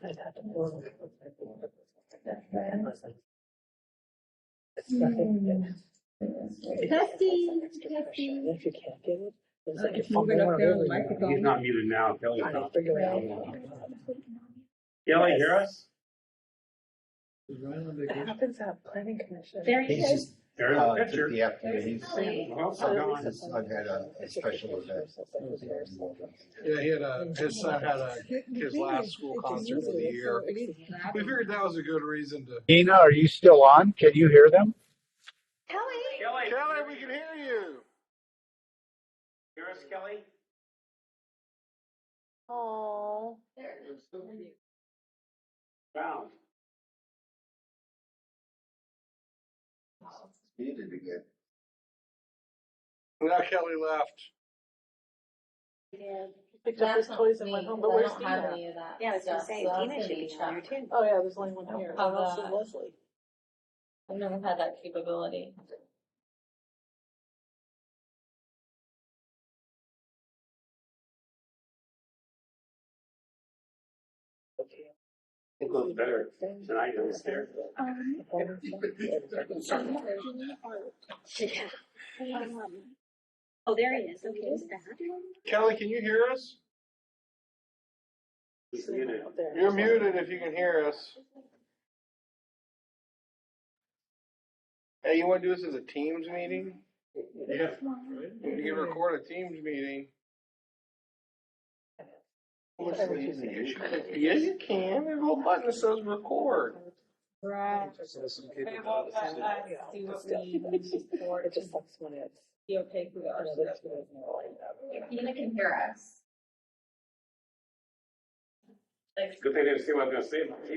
I'd have to pull it. Testing. If you can't get it, it's like If you're moving up there on the microphone. He's not muted now. Kelly's I not. figure out. Kelly, hear us? It happens at planning commission. There he is. There's a picture. The afternoon. Well, so gone. I've had a special event. Yeah, he had his son had his last school concert of the year. We figured that was a good reason to. Nina, are you still on? Can you hear them? Kelly, Kelly, we can hear you. hear us, Kelly? Oh. Found. Muted again. Now Kelly left. Picked up his toys and went home, but where's Dina? Yeah, I was gonna say, Dina should be on here too. Oh, yeah, there's only one here. How Oh, about- Leslie. I've never had that capability. Okay. It goes better tonight than it's there. Oh, there he is. Okay, is that? Kelly, can you hear us? He's muted. You're muted if you can hear us. Hey, you want to do this as a Teams meeting? Yeah. You can record a Teams meeting. Yeah, you can. There's a little button that says record. Right. It just sucks when it's. Be okay for us. Dina can hear us. Good thing they didn't see what I was gonna say about you.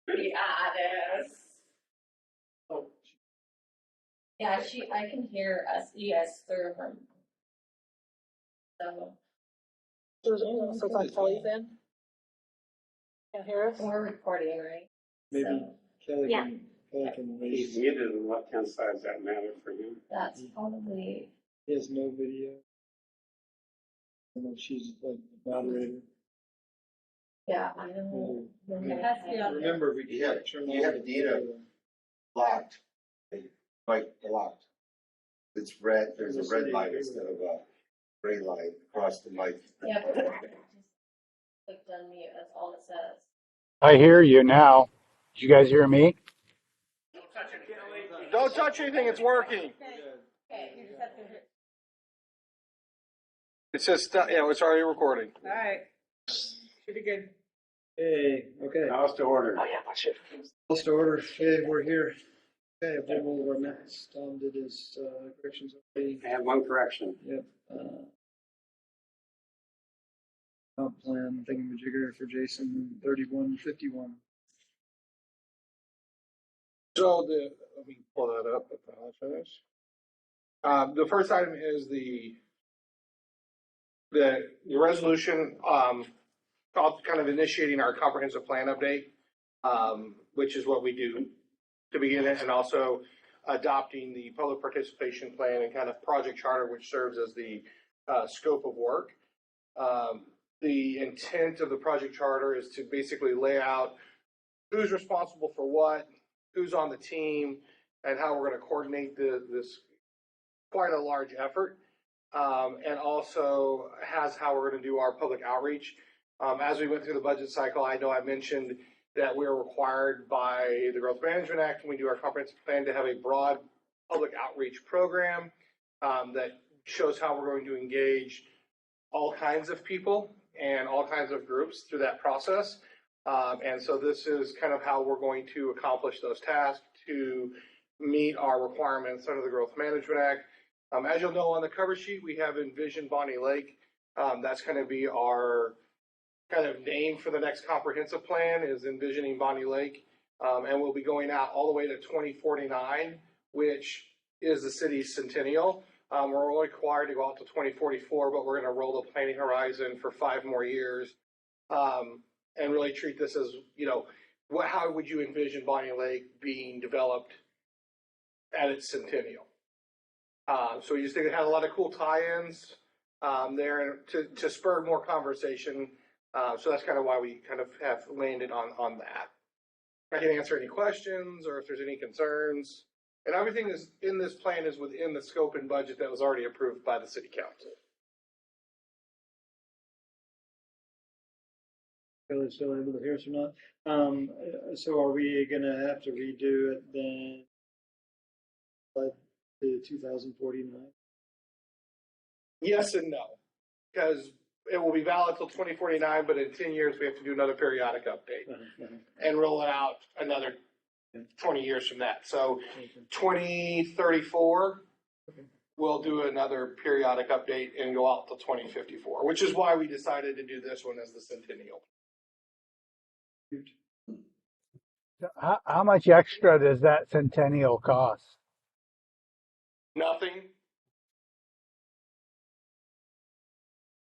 Yeah, it is. Yeah, I can hear us, you guys through her. So. So it's on Kelly's end? Can't hear us? We're recording, right? Maybe So, Kelly yeah. can He's raise. muted on the left-hand side. Does that matter for you? That's probably, He has no video. And then she's like moderator. yeah, I don't. It has to be on there. Remember, we You have, turn you have on Dina locked. Like locked. It's red, there's a red light instead of a gray light across the mic. Yeah, but just click unmute, that's all it says. I hear you now. Did you guys hear me? Don't touch anything, it's working. Okay, you just have to hit. It says, yeah, it's already recording. All right. Should be good. Hey, okay. House to order. Oh, yeah, watch it. Let's to order. Okay, we're here. Okay, I've done all of our minutes. Tom did his corrections already. I have one correction. Yep. Comp plan thingamajigger for Jason 3151. So let me pull that up, I apologize. The first item is the resolution, kind of initiating our comprehensive plan update, which is what we do to begin it, and also adopting the public participation plan and kind of project charter, which serves as the scope of work. The intent of the project charter is to basically lay out who's responsible for what, who's on the team, and how we're going to coordinate this quite a large effort, and also has how we're going to do our public outreach. As we went through the budget cycle, I know I mentioned that we are required by the Growth Management Act when we do our comprehensive plan to have a broad public outreach program that shows how we're going to engage all kinds of people and all kinds of groups through that process. And so this is kind of how we're going to accomplish those tasks to meet our requirements under the Growth Management Act. As you'll know on the cover sheet, we have Envision Bonney Lake. That's going to be our kind of name for the next comprehensive plan, is Envisioning Bonney Lake. And we'll be going out all the way to 2049, which is the city's centennial. We're only required to go out to 2044, but we're going to roll the planning horizon for 5 more years. And really treat this as, how would you envision Bonney Lake being developed at its centennial? So we just think it had a lot of cool tie-ins there to spur more conversation So that's kind of why we kind of have landed on that. I can answer any questions or if there's any concerns. And everything is in this plan is within the scope and budget that was already approved by the city council. Kelly's still able to hear us or not? So are we gonna have to redo it then? To 2049? Yes and no, because it will be valid till 2049, but in 10 years, we have to do another periodic update and roll it out another 20 years from that. So 2034, we'll do another periodic update and go out till 2054, which is why we decided to do this one as the centennial. How much extra does that centennial cost? Nothing.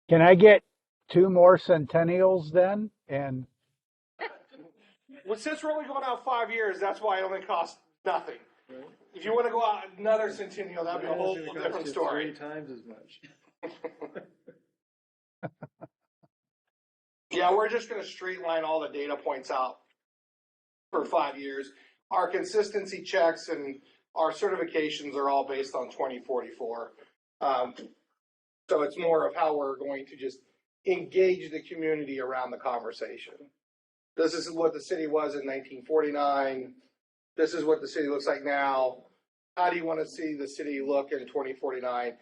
Can I get 2 more centennials then? And Well, since we're only going out 5 years, that's why it only costs nothing. Right. If you want to go out another centennial, that'd be a whole different story. 3 times as much. Yeah, we're just going to straight line all the data points out for 5 years. Our consistency checks and our certifications are all based on 2044. So it's more of how we're going to just engage the community around the conversation. This is what the city was in 1949. This is what the city looks like now. How do you want to see the city look in 2049?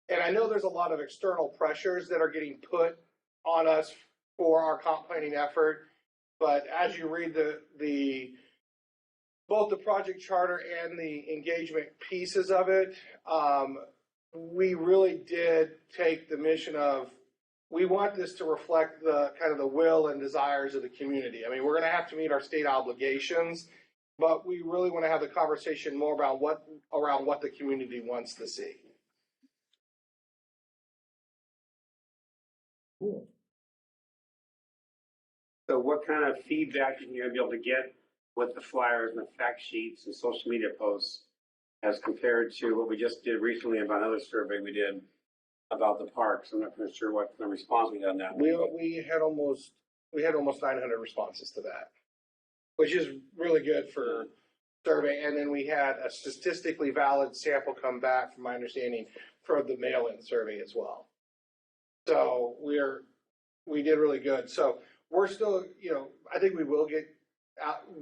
And I know there's a lot of external pressures that are getting put on us for our comp planning effort. But as you read both the project charter and the engagement pieces of it, we really did take the mission of, we want this to reflect the kind of the will and desires of the community. I mean, we're going to have to meet our state obligations, but we really want to have the conversation more about around what the community wants to see. Cool. So what kind of feedback are you going to be able to get with the flyers and the fact sheets and social media posts as compared to what we just did recently about another survey we did about the parks? I'm not really sure what kind of response we got on that. We had almost 900 responses to that, which is really good for survey. And then we had a statistically valid sample come back, from my understanding, for the mail-in survey as well. So we did really good. So we're still, I think we will get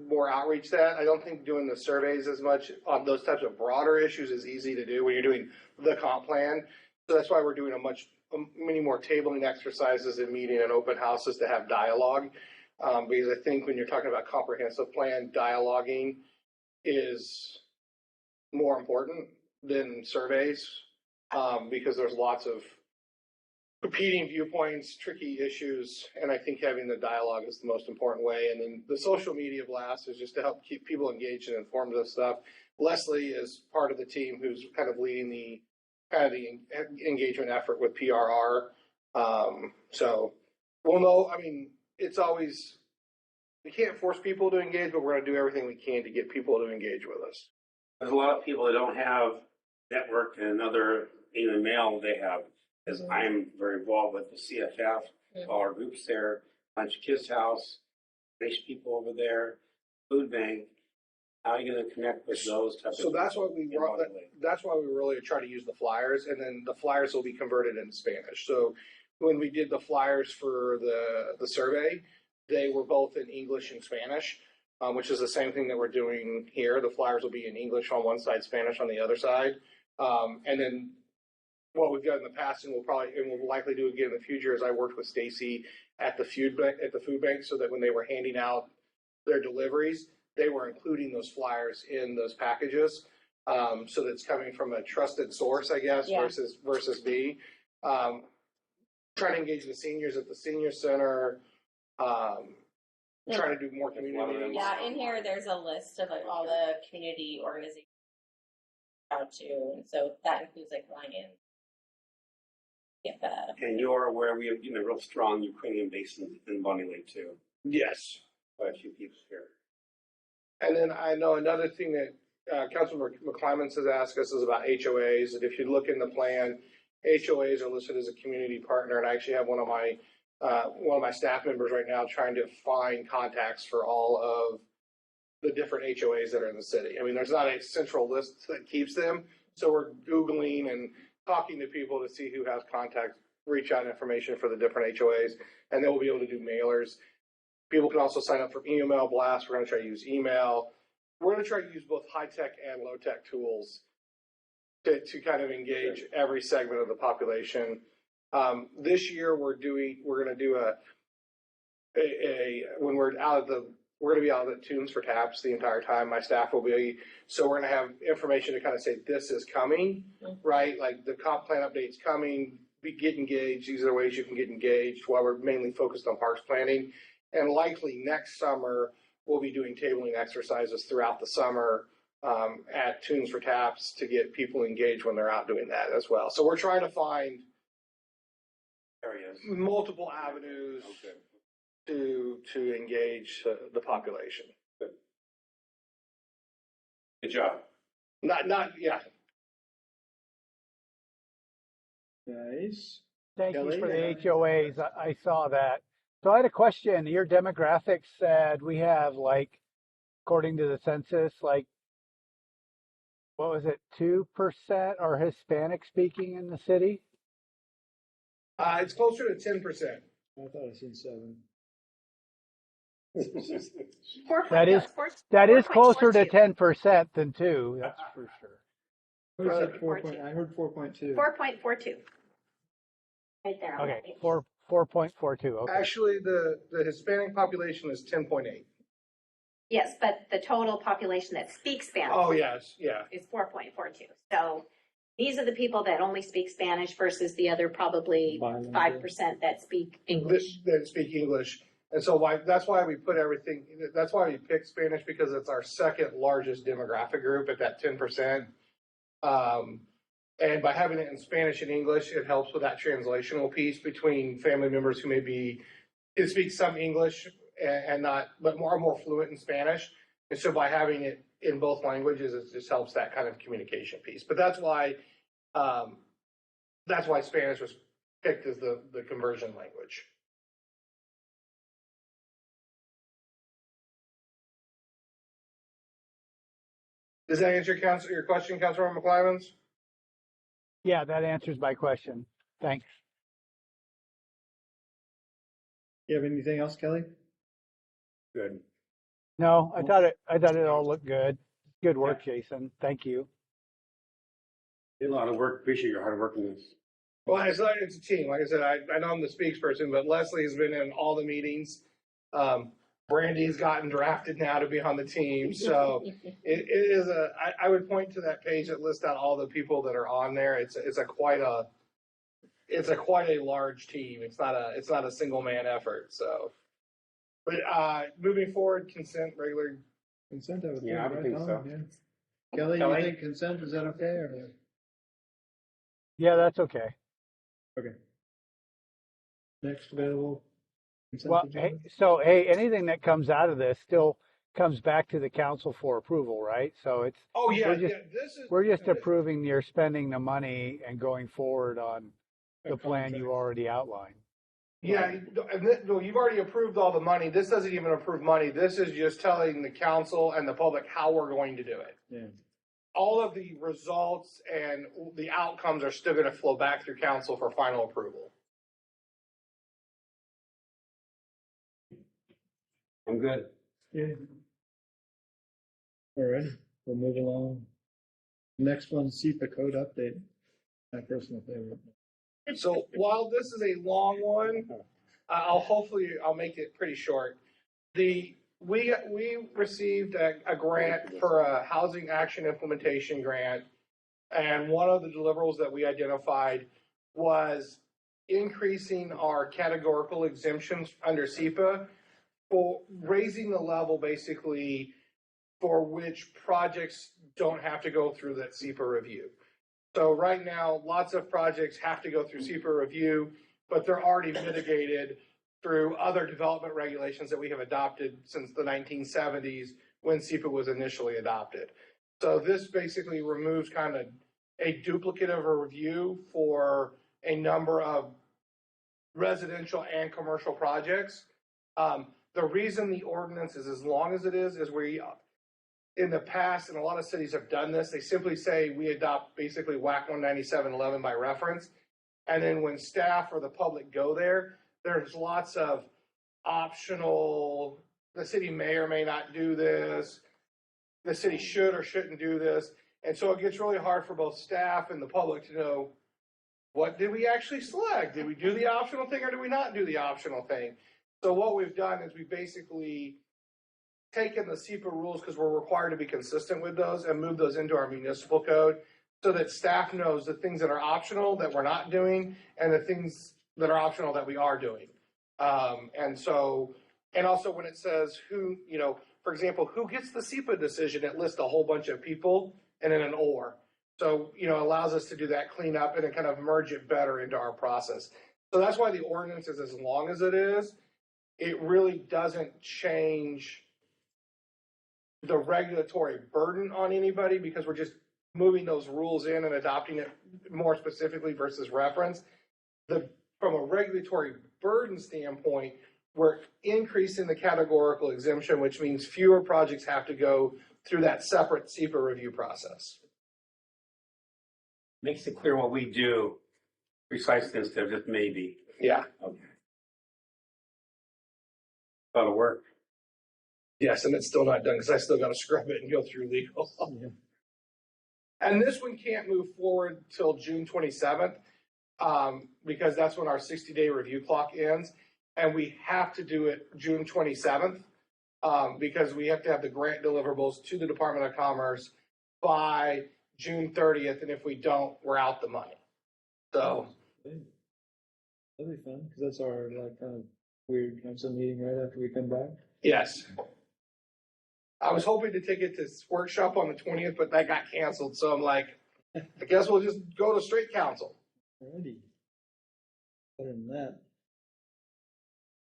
more outreach to that. I don't think doing the surveys as much on those types of broader issues is easy to do when you're doing the comp plan. So that's why we're doing many more tabling exercises and meeting and open houses to have dialogue. Because I think when you're talking about comprehensive plan, dialoguing is more important than surveys, because there's lots of competing viewpoints, tricky issues, and I think having the dialogue is the most important way. And then the social media blast is just to help keep people engaged and informed of stuff. Leslie is part of the team who's kind of leading the engagement effort with PRR. So we'll know. I mean, it's always, we can't force people to engage, but we're going to do everything we can to get people to engage with us. There's a lot of people that don't have network and other, even mail they have. Because I'm very involved with the CFF, all our groups there, Lunch Kids House, Fish people over there, Food Bank. How are you going to connect with those types So of that's why we really try to use the flyers, and then the flyers will be converted into Spanish. So when we did the flyers for the survey, they were both in English and Spanish, which is the same thing that we're doing here. The flyers will be in English on one side, Spanish on the other side, and then what we've done in the past, and we'll likely do again in the future, is I worked with Stacy at the food bank, so that when they were handing out their deliveries, they were including those flyers in those packages, so that it's coming from a trusted source, I guess, versus B. Trying to engage the seniors at the senior center, trying to do more community. Yeah, in here there's a list of all the community organizations out to, and so that includes Lions. And you're aware we have a real strong Ukrainian base in Bonney Lake too. Yes. Quite a few people here. And then I know another thing that Councilman McClymans has asked us is about HOAs. And if you look in the plan, HOAs are listed as a community partner. And I actually have one of my one of my staff members right now trying to find contacts for all of the different HOAs that are in the city. I mean, there's not a central list that keeps them, so we're Googling and talking to people to see who has contacts, reach out information for the different HOAs, and then we'll be able to do mailers. People can also sign up for email blasts. We're going to try to use email. We're going to try to use both high-tech and low-tech tools to kind of engage every segment of the population. This year, we're going to do when we're going to be out at Tunes for Taps the entire time. My staff will be, so we're going to have information to kind of say, this is coming, right? Like the comp plan update's coming, get engaged. These are the ways you can get engaged while we're mainly focused on parks planning. And likely next summer, we'll be doing tabling exercises throughout the summer at Tunes for Taps to get people engaged when they're out doing that as well. So we're trying to find Areas. multiple avenues to engage the population. Good job. Yeah. Guys, Thank you Kelly, for the yeah. HOAs. I saw that. So I had a question. Your demographics said we have, like, according to the census, like, what was it, 2% are Hispanic speaking in the city? It's closer to 10%. I thought I seen 7. That is closer to 10% than 2. That's for sure. Who said 4 point? I heard 4.2. 4.42. Right there. on Okay, that page. 4.42. Okay. Actually, the Hispanic population is 10.8. Yes, but the total population that speaks Spanish. Oh, yes, yeah. Is 4.42. So these are the people that only speak Spanish versus the other probably Bilingual. 5% that speak English. That speak English. And so that's why we put everything, that's why we picked Spanish, because it's our second largest demographic group at that 10%. And by having it in Spanish and English, it helps with that translational piece between family members who can speak some English and not, but more fluent in Spanish. And so by having it in both languages, it just helps that kind of communication piece. But that's why Spanish was picked as the conversion language. Does that answer your question, Councilor McClivens? Yeah, that answers my question. Thanks. You have anything else, Kelly? Good. No, I thought it all looked good. Good work, Jason. Thank you. Did a lot of work. Appreciate your hard work on this. Well, it's a team. Like I said, I know I'm the spokesperson, but Leslie has been in all the meetings. Brandy's gotten drafted now to be on the team. So it is I would point to that page that lists out all the people that are on there. It's quite a large team. It's not a single man effort. So, but moving forward, regular Consent, I would think. Yeah, I would right, think Tom? so. Yeah. Kelly, you think consent, is that okay? Or? Yeah, that's okay. Okay. Next available consent Well, agenda? anything that comes out of this still comes back to the council for approval, right? So it's we're just approving you're spending the money and going forward on the plan you already outlined. Yeah, no, you've already approved all the money. This doesn't even approve money. This is just telling the council and the public how we're going to do it. Yeah. All of the results and the outcomes are still going to flow back through council for final approval. I'm good. Yeah. All right, we'll move along. Next one, SEPA code update. My personal favorite. So while this is a long one, I'll make it pretty short. We received a grant for a housing action implementation grant, and one of the deliverables that we identified was increasing our categorical exemptions under SEPA, for raising the level basically for which projects don't have to go through that SEPA review. So right now, lots of projects have to go through SEPA review, but they're already mitigated through other development regulations that we have adopted since the 1970s when SEPA was initially adopted. So this basically removes kind of a duplicate of a review for a number of residential and commercial projects. The reason the ordinance is as long as it is we, in the past, and a lot of cities have done this, they simply say we adopt basically WAC 19711 by reference. And then when staff or the public go there, there's lots of optional, the city may or may not do this, the city should or shouldn't do this. And so it gets really hard for both staff and the public to know, what did we actually select? Did we do the optional thing or did we not do the optional thing? So what we've done is we basically taken the SEPA rules, because we're required to be consistent with those, and move those into our municipal code so that staff knows the things that are optional that we're not doing and the things that are optional that we are doing. And also when it says who, for example, who gets the SEPA decision, it lists a whole bunch of people and then an or. So, it allows us to do that cleanup and then kind of merge it better into our process. So that's why the ordinance is as long as it is. It really doesn't change the regulatory burden on anybody, because we're just moving those rules in and adopting it more specifically versus reference. From a regulatory burden standpoint, we're increasing the categorical exemption, which means fewer projects have to go through that separate SEPA review process. Makes it clear what we do precisely instead of just maybe. Yeah. Okay. A lot of work. Yes, and it's still not done because I still got to scrub it and go through legal. Yeah. And this one can't move forward till June 27th because that's when our 60-day review clock ends. And we have to do it June 27th because we have to have the grant deliverables to the Department of Commerce by June 30th. And if we don't, we're out the money. So That'll be fun, because that's our kind of weird council meeting right after we come back. yes. I was hoping to take it to workshop on the 20th, but that got canceled. So I'm like, I guess we'll just go to straight council. Alrighty. Better than that.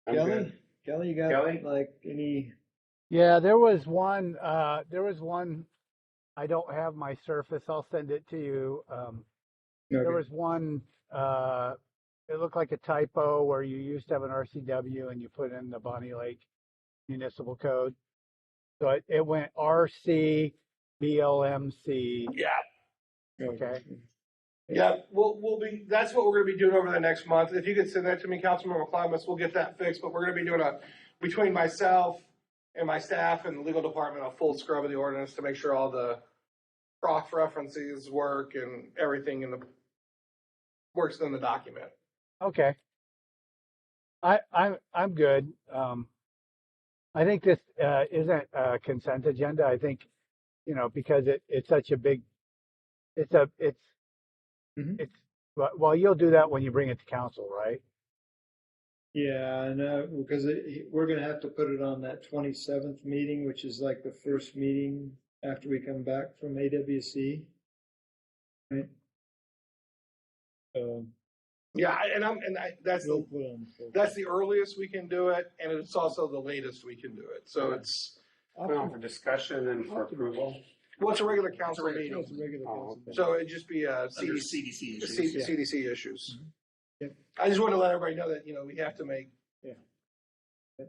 I'm Kelly? good. Kelly, you got Kelly? any? Yeah, there was one, I don't have my Surface, I'll send it to you. There was one, it looked like a typo where you used to have an RCW and you put in the Bonney Lake Municipal Code. So it went RC BLMC. Yeah. Okay. Yeah, that's what we're gonna be doing over the next month. If you could send that to me, Councilmember Klimas, we'll get that fixed, but we're gonna be doing between myself and my staff and the legal department, a full scrub of the ordinance to make sure all the cross references work and everything works in the document. Okay. I'm good. I think this isn't a consent agenda. I think, because it's such a big, well, you'll do that when you bring it to council, right? Yeah, I know, because we're gonna have to put it on that 27th meeting, which is like the first meeting after we come back from AWC. Right? Yeah, that's We'll put on the full- that's the earliest we can do it, and it's also the latest we can do it. So it's For discussion and for approval. a regular council meeting. It's a regular council meeting. So it'd just be CDC issues. CDC issues. Yep. I just want to let everybody know that, we have to make, Yeah.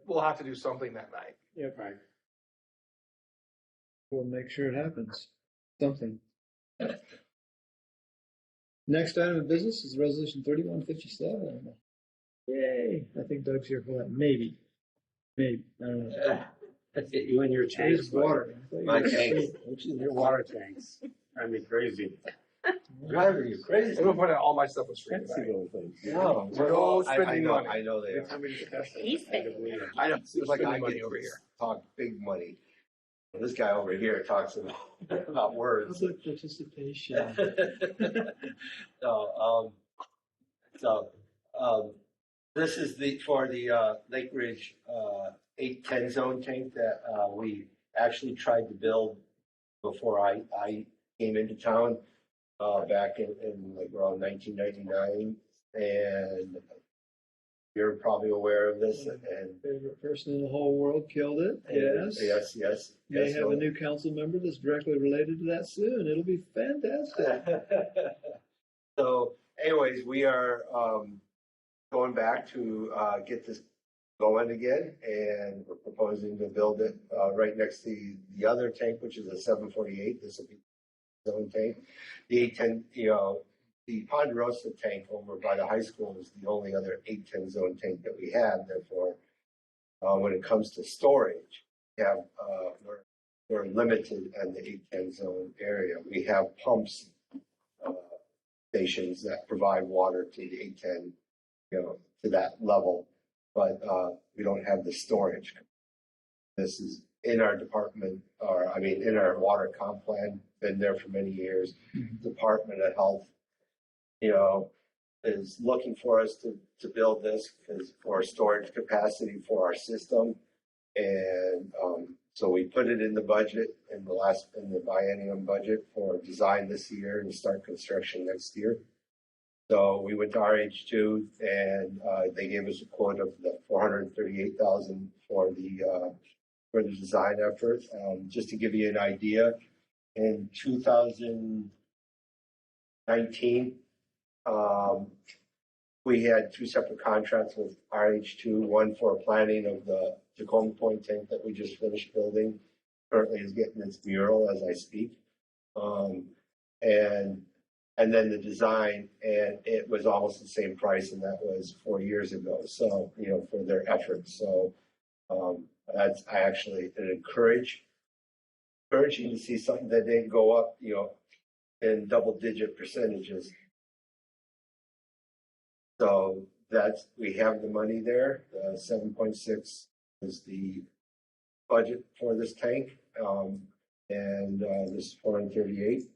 we'll have to do something that night. Yep, Right. we'll make sure it happens. Something. Next item of business is resolution 3157. Yay, I think Doug's here for that, maybe. I don't know. That's it, you and your tanks. There's water. My tanks. Your water tanks. Drive me crazy. Driving you crazy. I'm gonna put out all my stuff was free Fancy tonight. little things. No, No I spending know, money. I know they are. He's spending. I know, It's like I spending money get over to here. talk big money. This guy over here talks about words. Public participation. This is for the Lake Ridge 810 zone tank that we actually tried to build before I came into town back in like around 1999, and you're probably aware of this. And Favorite person in the whole world killed it. Yes. yes. May have a new council member that's directly related to that soon. It'll be fantastic. So, anyways, we are going back to get this going again, and we're proposing to build it right next to the other tank, which is a 748. This will be zone tank. The 810, the Ponderosa tank over by the high school is the only other 810 zone tank that we have. Therefore, when it comes to storage, we have we're limited in the 810 zone area. We have pumps stations that provide water to the 810, to that level, but we don't have the storage. This is in our department, or I mean, in our water comp plan, been there for many years. Department of Health, is looking for us to build this because for storage capacity for our system. And so we put it in the budget in the biennium budget for design this year and start construction next year. So we went to RH2 and they gave us a quote of the $438,000 for the design effort. Just to give you an idea, in 2019, we had two separate contracts with RH2, one for planning of the Tacoma Point tank that we just finished building. Currently is getting its mural as I speak. And then the design, and it was almost the same price, and that was 4 years ago. So, for their efforts. So that's encouraging to see something that didn't go up, in double-digit percentages. So we have the money there. 7.6 is the budget for this tank, and this is 438.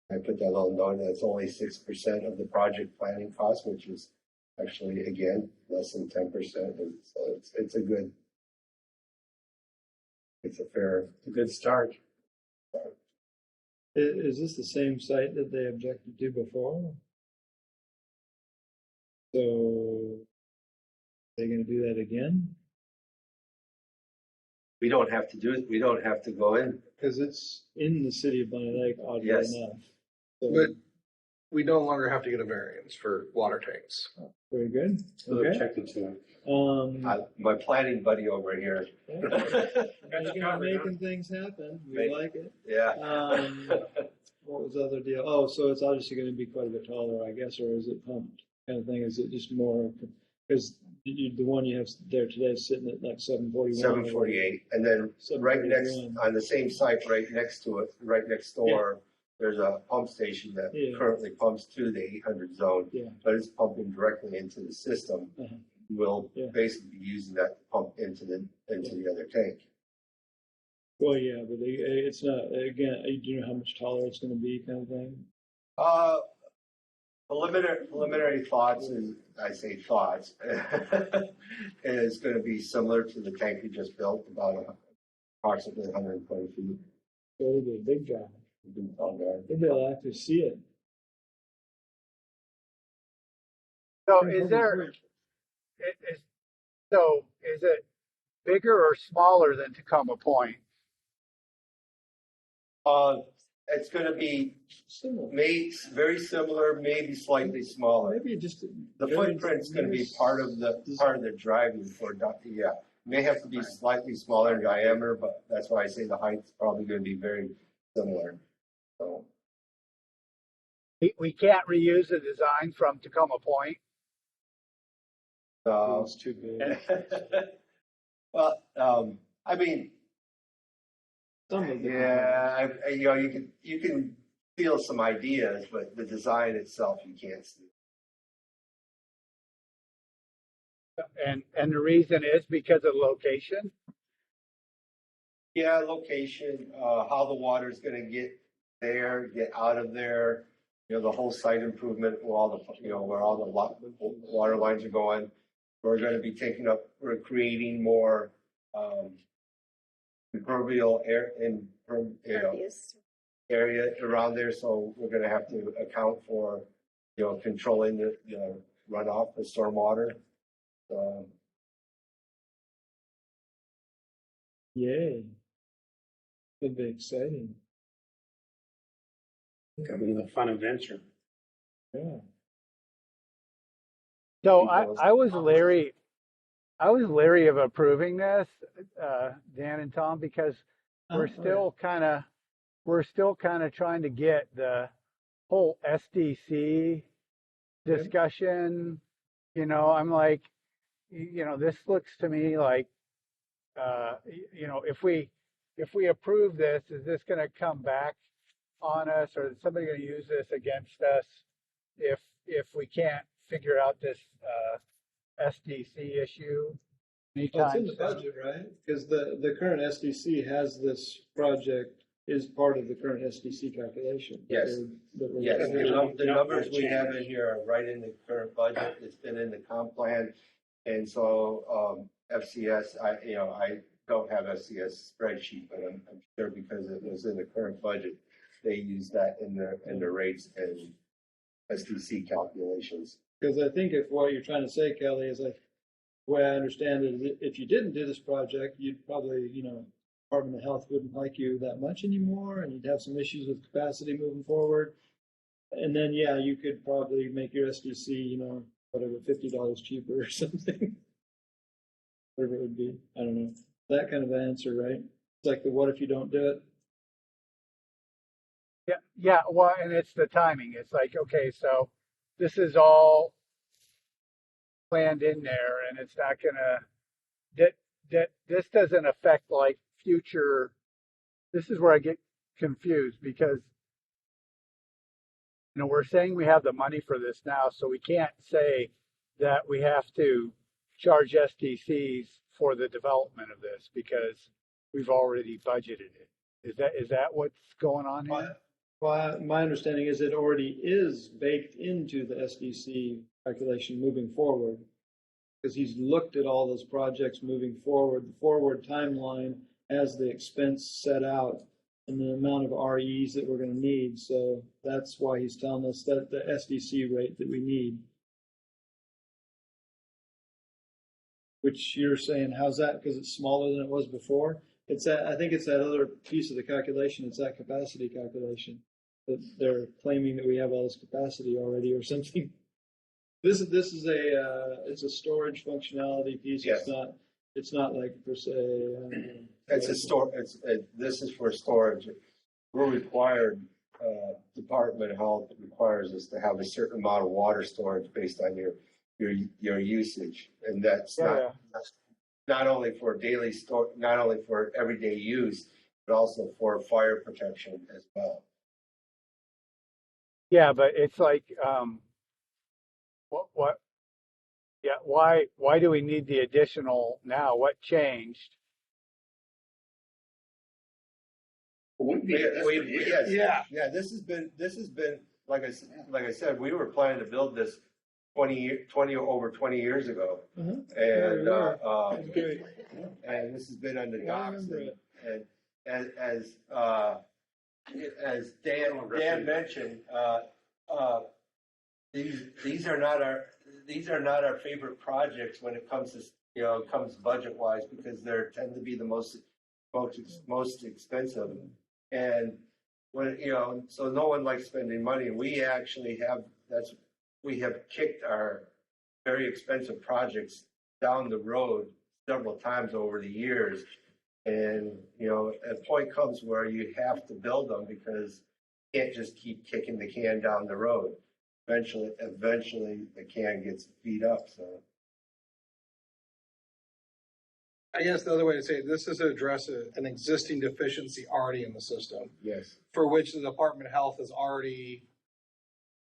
I put that little note. That's only 6% of the project planning cost, which is actually again less than 10%. And so it's a good start. Is this the same site that they objected to before? So, are they going to do that again? We don't have to do it. We don't have to go in. Because it's in the city of Bonney Lake, oddly Yes. enough. So, But we no longer have to get a variance for water tanks. very good. So Okay. objected to it. My planning buddy over here. You're making things happen. We like it. Yeah. What was the other deal? Oh, so it's obviously going to be quite a bit taller, I guess, or is it pumped kind of thing? Is it just more, because the one you have there today is sitting at like 741. 748, and then right next 741. on the same site, right next to it, right next door, there's a pump station that currently pumps to the 800 zone, but it's pumping directly into the system. We'll basically be using that to pump into the other tank. Well, yeah, but it's not, again, do you know how much taller it's going to be kind of thing? Preliminary thoughts, and I say thoughts, is going to be similar to the tank we just built, about approximately 120 feet. So it'll be a big job. Maybe I'll actually see it. So is it bigger or smaller than Tacoma Point? It's going to be Similar. very similar, maybe slightly smaller. Maybe just The footprint's going to be part of the driving for may have to be slightly smaller in diameter, but that's why I say the height's probably going to be very similar. So We can't reuse the design from Tacoma Point. it's too big. Well, I mean, Some of them. you can feel some ideas, but the design itself you can't see. And the reason is because of location. Yeah, location, how the water's going to get out of there. The whole site improvement, where all the water lines are going. We're going to be we're creating more impermeable area around there, so we're going to have to account for, controlling the runoff, the stormwater. Yay. It'll be exciting. It's gonna be a fun adventure. Yeah. So because I was leery of approving this, Dan and Tom, because we're Oh, yeah. still kind of we're still kind of trying to get the whole SDC Yep. discussion. I'm like, this looks to me like, if we approve this, is this going to come back on us, or is somebody going to use this against us if we can't figure out this SDC issue Well, it's in anytime the soon? budget, right? Because the current SDC has this project is part of the current SDC calculation. Yes. That we're- yes, And the no numbers we change. have in here are right in the current budget. It's been in the comp plan. And so, FCS, I don't have FCS spreadsheet, but I'm sure because it was in the current budget, they use that in the rates and SDC calculations. Because I think if what you're trying to say, Kelly, is like, the way I understand it, if you didn't do this project, you'd probably, Department of Health wouldn't like you that much anymore, and you'd have some issues with capacity moving forward. And then, yeah, you could probably make your SDC, whatever, $50 cheaper or something. Whatever it would be. I don't know. That kind of answer, right? It's like the what if you don't do it? Yeah. Well, and it's the timing. It's like, okay, so this is all planned in there, and it's not gonna that this doesn't affect like future. This is where I get confused because we're saying we have the money for this now, so we can't say that we have to charge SDCs for the development of this because we've already budgeted it. Is that what's going on here? Well, my understanding is it already is baked into the SDC calculation moving forward. Because he's looked at all those projects moving forward, the forward timeline as the expense set out and the amount of REs that we're going to need. So that's why he's telling us that the SDC rate that we need. Which you're saying, how's that? Because it's smaller than it was before? I think it's that other piece of the calculation. It's that capacity calculation that they're claiming that we have all this capacity already or something. This is it's a storage functionality piece. Yes. It's not like per se. This is for storage. We're required, Department of Health requires us to have a certain amount of water storage based on your usage. And that's not only for daily not only for everyday use, but also for fire protection as well. Yeah, but it's like, what? Yeah, why do we need the additional now? What changed? Yes. Yeah. This has been like I said, we were planning to build this over 20 years ago, and and this has been on the docks, and as Dan mentioned, these are not our favorite projects when it comes to comes budget wise, because they tend to be the most expensive, and when so no one likes spending money, and we actually have kicked our very expensive projects down the road several times over the years, and a point comes where you have to build them because you can't just keep kicking the can down the road. Eventually the can gets beat up. So I guess the other way to say it, this is to address an existing deficiency already in the system, yes, for which the Department of Health has already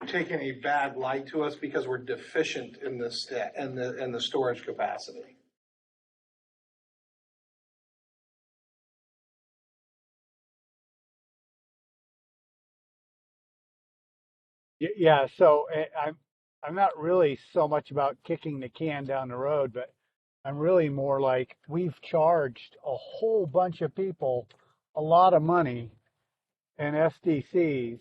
taken a bad light to us because we're deficient in the storage capacity. Yeah, so I'm not really so much about kicking the can down the road, but I'm really more like we've charged a whole bunch of people a lot of money in SDCs,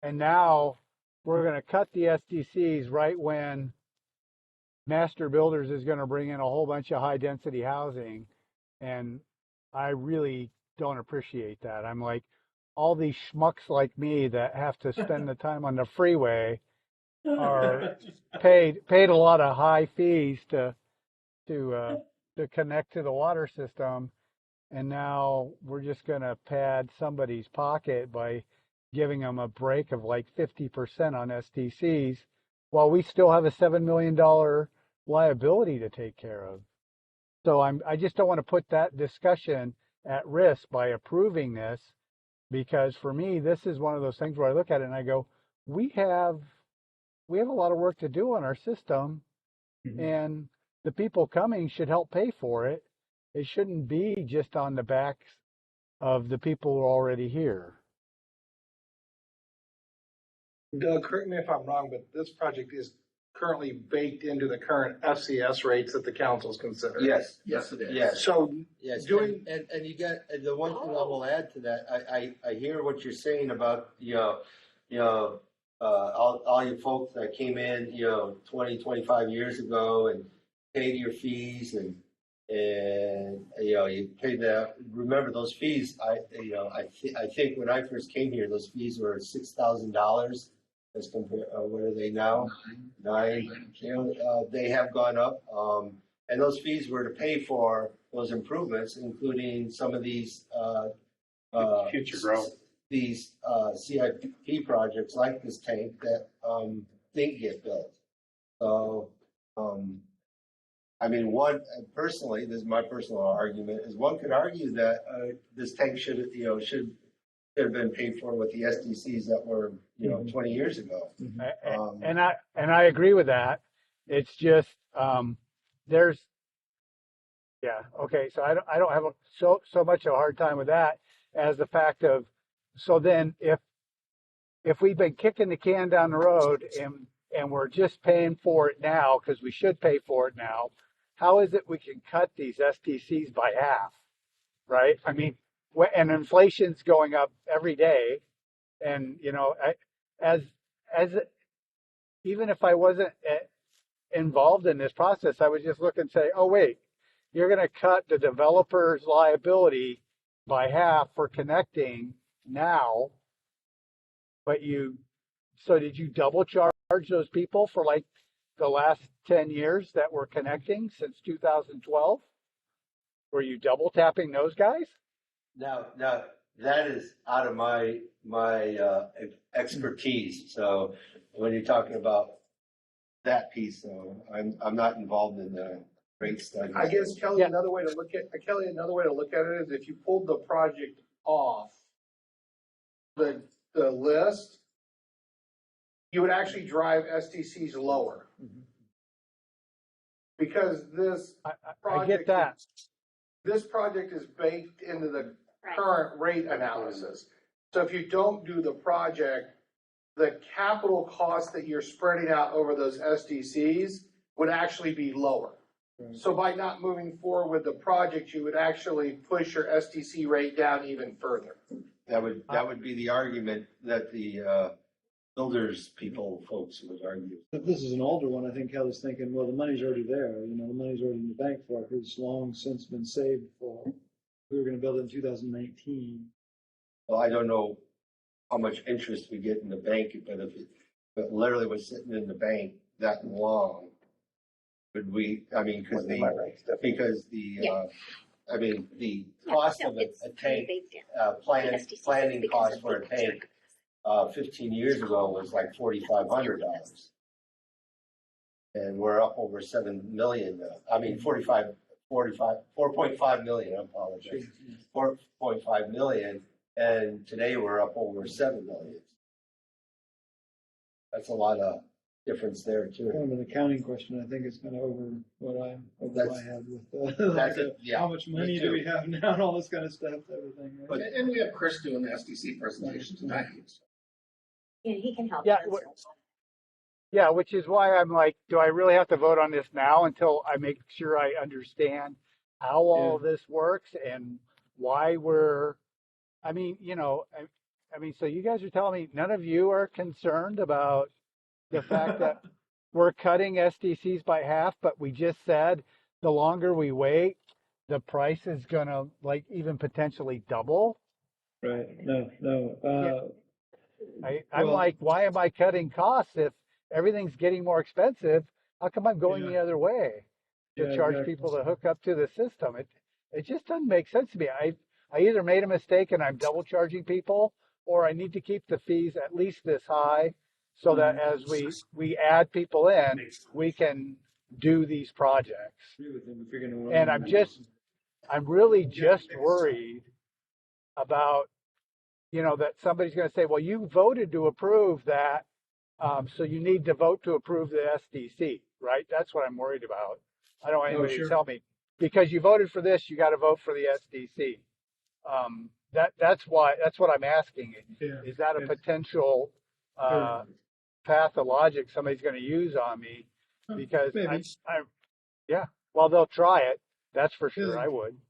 and now we're going to cut the SDCs right when Master Builders is going to bring in a whole bunch of high density housing, and I really don't appreciate that. I'm like, all these schmucks like me that have to spend the time on the freeway are paid a lot of high fees to connect to the water system, and now we're just going to pad somebody's pocket by giving them a break of like 50% on STCs, while we still have a $7 million liability to take care of. So I just don't want to put that discussion at risk by approving this, because for me, this is one of those things where I look at it and I go, we have a lot of work to do on our system, and the people coming should help pay for it. It shouldn't be just on the backs of the people who are already here. Doug, correct me if I'm wrong, but this project is currently baked into the current FCS rates that the council's considering. Yes, Yes, it is. yes. So Yes, doing- and you got, and the one thing I will add to that, I hear what you're saying about, all you folks that came in, 20, 25 years ago and paid your fees and, you paid that. Remember those fees, I think when I first came here, those fees were $6,000 as compared, what are they now? Nine. They have gone up. And those fees were to pay for those improvements, including some of these, Future growth. These, CIP projects like this tank that, didn't get built. So, I mean, personally, this is my personal argument, is one could argue that, this tank should have been paid for with the SDCs that were, 20 years ago. And I agree with that. It's just, there's, yeah, okay. So I don't have so much of a hard time with that as the fact of, so then if we've been kicking the can down the road and we're just paying for it now because we should pay for it now, how is it we can cut these STCs by half, right? I mean, and inflation's going up every day, and even if I wasn't involved in this process, I would just look and say, oh wait, you're going to cut the developer's liability by half for connecting now, but so did you double charge those people for like the last 10 years that were connecting since 2012? Were you double tapping those guys? Now that is out of my expertise. So when you're talking about that piece, so I'm not involved in the rate study. I guess, Kelly, another way to look at it is if you pulled the project off the list, you would actually drive STCs lower. Because this I get that. This project is baked into the current rate analysis. So if you don't do the project, the capital cost that you're spreading out over those SDCs would actually be lower. So by not moving forward with the project, you would actually push your SDC rate down even further. That would be the argument that the builders folks would argue. If this is an older one, I think Kelly's thinking, well, the money's already there, the money's already in the bank for it, it's long since been saved for. We were gonna build it in 2019. Well, I don't know how much interest we get in the bank, but if it literally was sitting in the bank that long, would we, because the cost of a tank, planning cost for a tank, 15 years ago was like $4,500. And we're up over 7 million now. 4.5 million, I apologize. 4.5 million, and today we're up over 7 million. That's a lot of difference there too. Kind of an accounting question, I think it's kind of over what I had with, how much money do we have now and all this kind of stuff, everything. Right? And we have Chris doing the SDC presentation tonight. Yeah, he can help. Yeah, yeah, which is why I'm like, do I really have to vote on this now until I make sure I understand how all this works and why so you guys are telling me none of you are concerned about the fact that we're cutting SDCs by half, but we just said the longer we wait, the price is gonna even potentially double. Right. No. I'm like, why am I cutting costs if everything's getting more expensive. How come I'm going Yeah. the other way to Yeah, charge exactly. people to hook up to the system? It just doesn't make sense to me. I either made a mistake and I'm double charging people, or I need to keep the fees at least this high so that as we add people in, we can do these projects. Agree with him if you're gonna And run. I'm really just worried about, that somebody's going to say, well, you voted to approve that, so you need to vote to approve the SDC, right? That's what I'm worried about. I don't want Oh, anybody to sure. tell me because you voted for this, you got to vote for the SDC. That's what I'm asking. Yeah. Is that a Yeah. potential Sure. path of logic somebody's going to use on me? Because Maybe. yeah, well, they'll try it. That's for sure. Yeah. I would.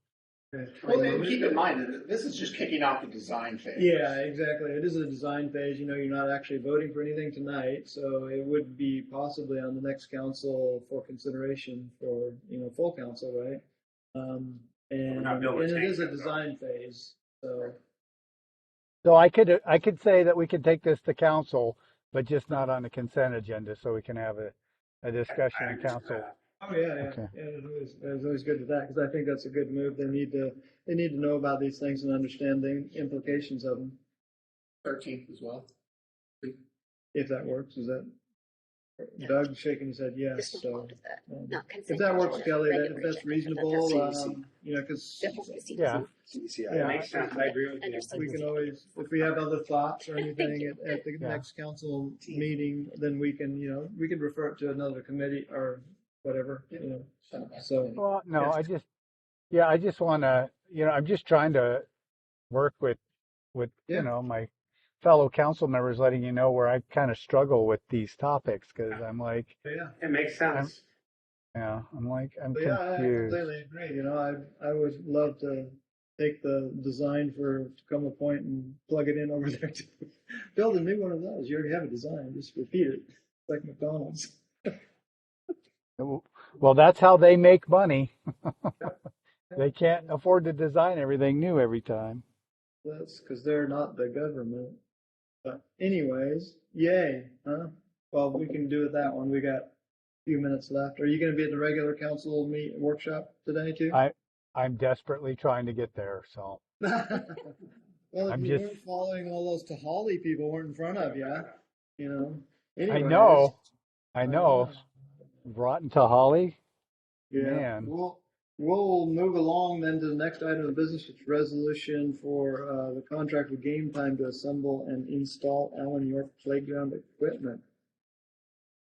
Yeah. Well, and keep in mind that this is just kicking off the design phase. Yeah, exactly. It is a design phase. You're not actually voting for anything tonight, so it would be possibly on the next council for consideration for, full council, right? And not building it is a tanks, design phase, so. So I could say that we could take this to council, but just not on the consent agenda, so we can have a discussion in council. Oh, yeah, yeah. Okay. Yeah, it's always good with that, because I think that's a good move. They need to know about these things and understand the implications of them, 13th as well. if that works. Is that, Doug shaking his head yes, This so. one to the, not If consent. that works, agenda, Kelly, regular if that's agenda, reasonable, but that's CDC. because, Yeah. CCI. Makes sense. I agree with you. Understood. we can always, if we have other thoughts or anything at the Yeah. next council meeting, then we can, we can refer it to another committee or whatever, so. Well, no, Yeah. I just want to, I'm just trying to work with, Yeah. my fellow council members, letting you know where I kind of struggle with these topics because I'm like, Yeah. It makes sense. I'm But yeah, I confused. completely agree. I would love to take the design for Tacoma Point and plug it in over there to build a new one of those. You already have a design, just repeat it, like McDonald's. Well, that's how they make money. They can't afford to design everything new every time. That's because they're not the government. But anyways, yay, huh? Well, we can do it that one. We got a few minutes left. Are you going to be at the regular council workshop today too? I'm desperately trying to get there. So Well, if I'm you just- weren't following all those Tahali people weren't in front of you, I Anyways, know. Rotten to Holly. Yeah, Man. we'll move along then to the next item of business, which is resolution for the contract with Game Time to assemble and install Allen York playground equipment.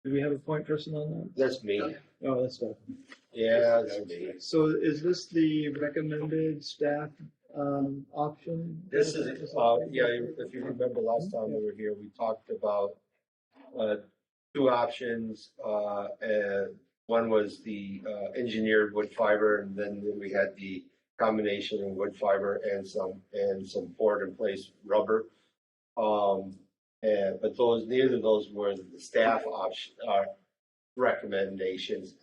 Do we have a point person on that? That's me. Oh, that's fine. Yeah, that's me. So is this the recommended staff option? This is, yeah, if you remember last time we were here, we talked about two options. And one was the engineered wood fiber, and then we had the combination of wood fiber and some poured in place rubber. But neither of those were the staff option recommendations,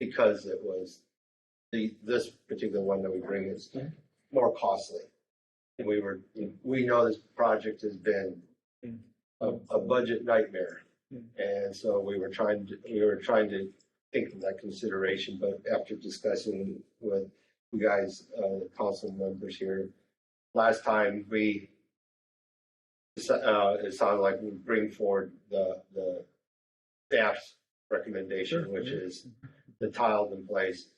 because it was this particular one that we bring is more costly. And we know this project has been a budget nightmare. And so we were trying to think of that consideration, but after discussing with you guys, the council members here, last time it sounded like we bring forward the staff's recommendation, Sure. which is the tiled in place.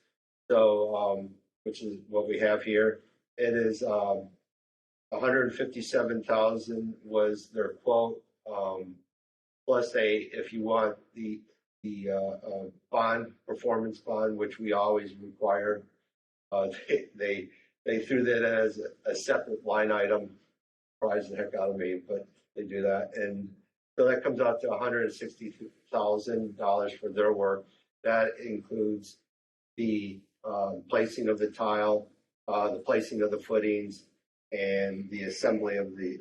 So, which is what we have here. It is, 157,000 was their quote. Plus if you want the performance bond, which we always require, they threw that as a separate line item. Surprised the heck out of me, but they do that. And so that comes out to $160,000 for their work. That includes the placing of the tile, the placing of the footings, and the assembly of the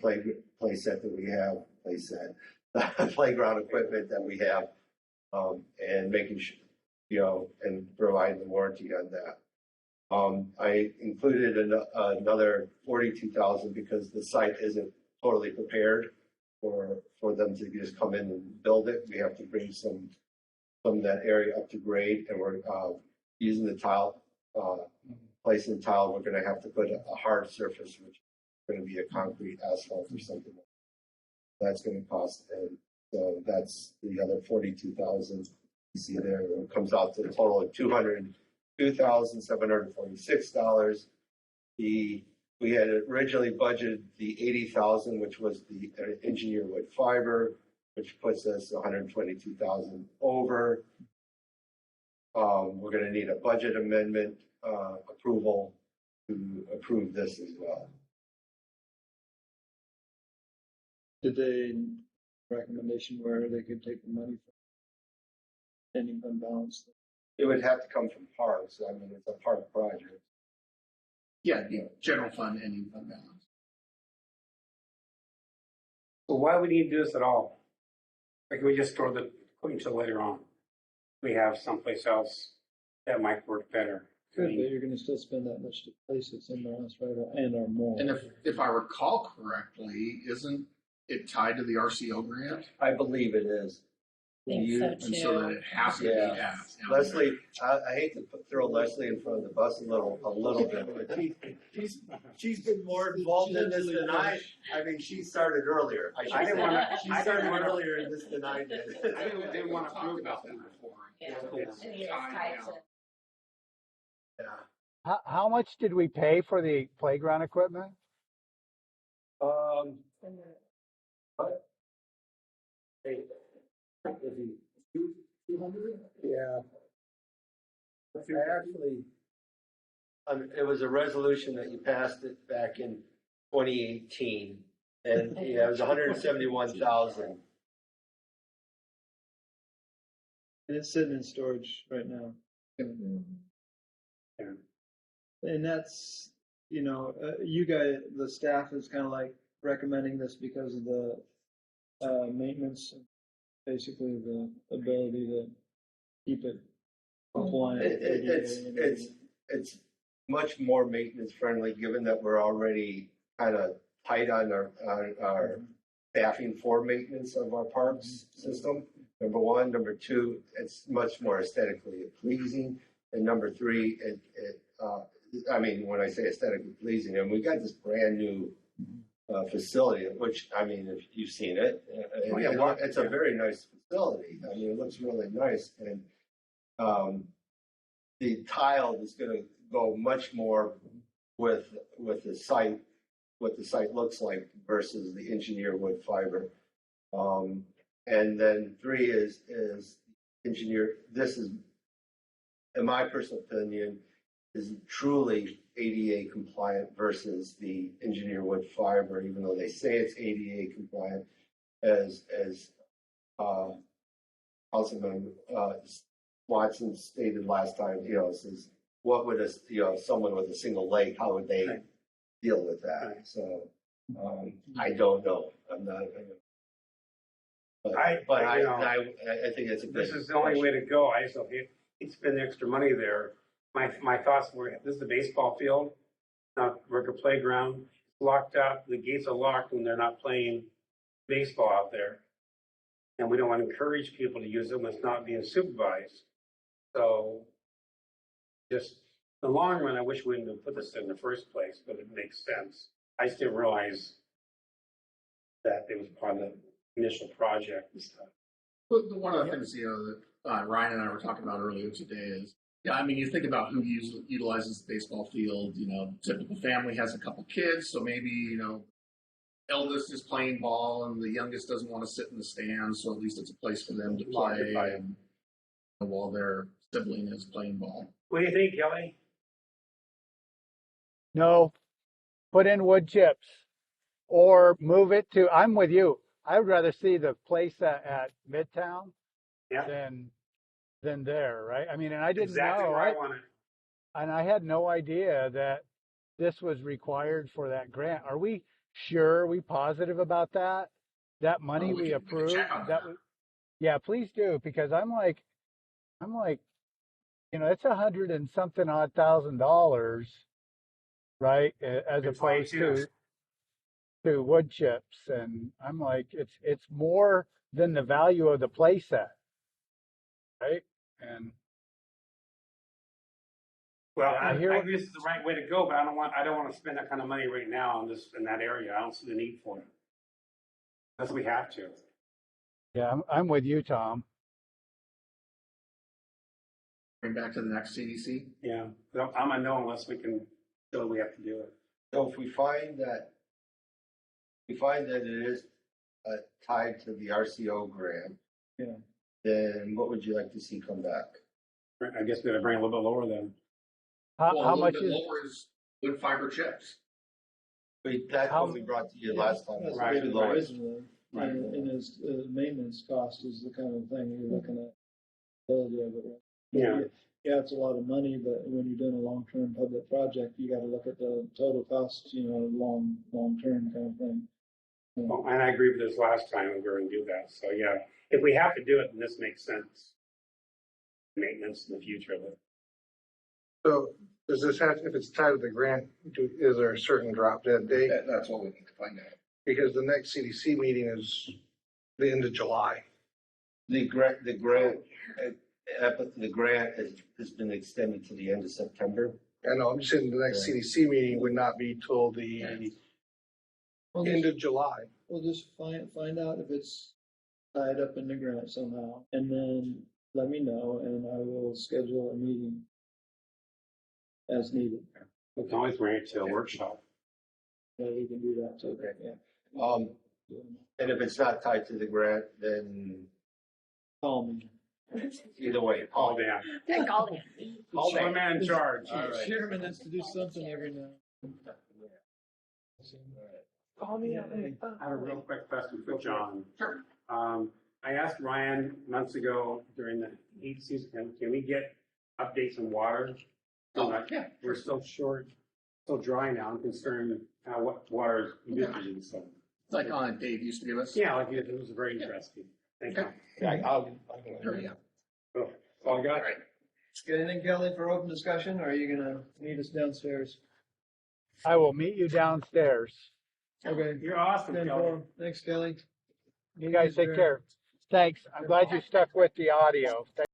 play set that we have, playground equipment that we have, and making sure, and providing the warranty on that. I included another 42,000 because the site isn't totally prepared. for them to just come in and build it. We have to bring some of that area up to grade, and we're using the tile, placing tile. We're going to have to put a hard surface, which is going to be a concrete asphalt or something. That's going to cost, and so that's the other 42,000 you see there. It comes out to a total of $202,746. We had originally budgeted the 80,000, which was the engineer wood fiber, which puts us 122,000 over. We're going to need a budget amendment approval to approve this as well. Did they recommendation where they could take the money from? Ending fund balance. It would have to come from parks. I mean, it's a park project. Yeah, general fund, ending fund balance. So why do we need to do this at all? Like, we just store the equipment until later on. We have someplace else that might work better. Good, but you're gonna still spend that much to place it somewhere else, right, or more. And if I recall correctly, isn't it tied to the RCO grant? I believe it is. Think so And so then it has to be asked. Leslie, I hate to throw Leslie in front of the bus a little bit, but she's been more involved in this than I. I mean, she started earlier. I didn't want to. She started earlier in this than I did. I didn't want to talk about that before. Yeah. Yes. And you're tied to. Yeah. How much did we pay for the playground equipment? What? Hey, is he 200? Yeah. Actually, it was a resolution that you passed it back in 2018, and yeah, it was 171,000. And it's sitting in storage right now. And that's, you guys, the staff is kind of like recommending this because of the maintenance, basically the ability to keep it compliant. It's much more maintenance friendly, given that we're already kind of tight on our staffing for maintenance of our parks system. Number one. Number two, it's much more aesthetically pleasing. And number three, I mean, when I say aesthetically pleasing, and we got this brand new facility, which, I mean, if you've seen it, it's a very nice facility. I mean, it looks really nice. And the tile is going to go much more with the site, what the site looks like versus the engineered wood fiber. And then three is engineer. This is, in my personal opinion, is truly ADA compliant versus the engineered wood fiber, even though they say it's ADA compliant. As Councilman Watson stated last time, says, what would someone with a single leg, how would they deal with that? So I don't know. I'm not. I think it's a good. This is the only way to go. I just don't hate to spend the extra money there. My thoughts were, this is the baseball field, not work a playground. It's locked up. The gates are locked when they're not playing baseball out there. And we don't want to encourage people to use it when it's not being supervised. So just in the long run, I wish we wouldn't have put this in the first place, but it makes sense. I just didn't realize that it was part of the initial project and stuff. But one of the things, that Ryan and I were talking about earlier today is, I mean, you think about who utilizes the baseball field. Typical family has a couple kids, so maybe, eldest is playing ball and the youngest doesn't want to sit in the stands, so at least it's a place for them to play and, while their sibling is playing ball. What do you think, Kelly? No, put in wood chips or move it to, I'm with you. I would rather see the place at Midtown than there, right? I mean, and I didn't exactly know. Where I want it. And I had no idea that this was required for that grant. Are we sure? Are we positive about that? That money we approved? Yeah, please do, because I'm like, it's $100 and something odd $1,000, right? As a place to to wood chips, and I'm like, it's more than the value of the playset, right? And Well, I I hear think this is the right way to go, but I don't want to spend that kind of money right now on this, in that area. I don't see the need for it. Unless we have to. yeah, I'm with you, Tom. Bring back to the next CDC. Yeah. So I'm a no unless we can show we have to do it. So if we find that it is tied to the RCO grant, Yeah. then what would you like to see come back? I guess we gotta bring it a little bit lower then. How, Well, how a little much bit is lower is wood fiber chips. That's How- what we brought to you last time. That's Right, the right. original, Right. and his maintenance cost is the kind of thing you're looking at. Ability of it. Yeah. Yeah, it's a lot of money, but when you're doing a long-term public project, you gotta look at the total cost, long-term kind of thing. Well, and I agree with this last time we were gonna do that. So yeah, if we have to do it, then this makes sense. Maintenance in the future of it. So does this have, if it's tied to the grant, is there a certain drop dead date? That's what we need to find out. Because the next CDC meeting is the end of July. The grant has been extended to the end of September. I know, I'm just saying the next CDC meeting would not be till the end of July. We'll just find out if it's tied up in the grant somehow, and then let me know, and I will schedule a meeting as needed. We can always bring it to a workshop. Yeah, we can do that too. Yeah. And if it's not tied to the grant, then Call me. either way, All down. I called him. All My man in charge. All right. Chairman has to do something every now. Call me up. I have a real quick question for John. Sure. I asked Ryan months ago during the heat season, can we get updates on water? Yeah. We're still short, still dry now. I'm concerned what water is using. So It's like Dave used to give us. yeah, like it was very interesting. Thank you. Yeah, I'll Sure, yeah. Cool. That's all I got. Got anything, Kelly, for open discussion, or are you gonna meet us downstairs? I will meet you downstairs. Okay. You're awesome, Kelly. Thanks, Kelly. You guys take care. Thanks. I'm glad you stuck with the audio.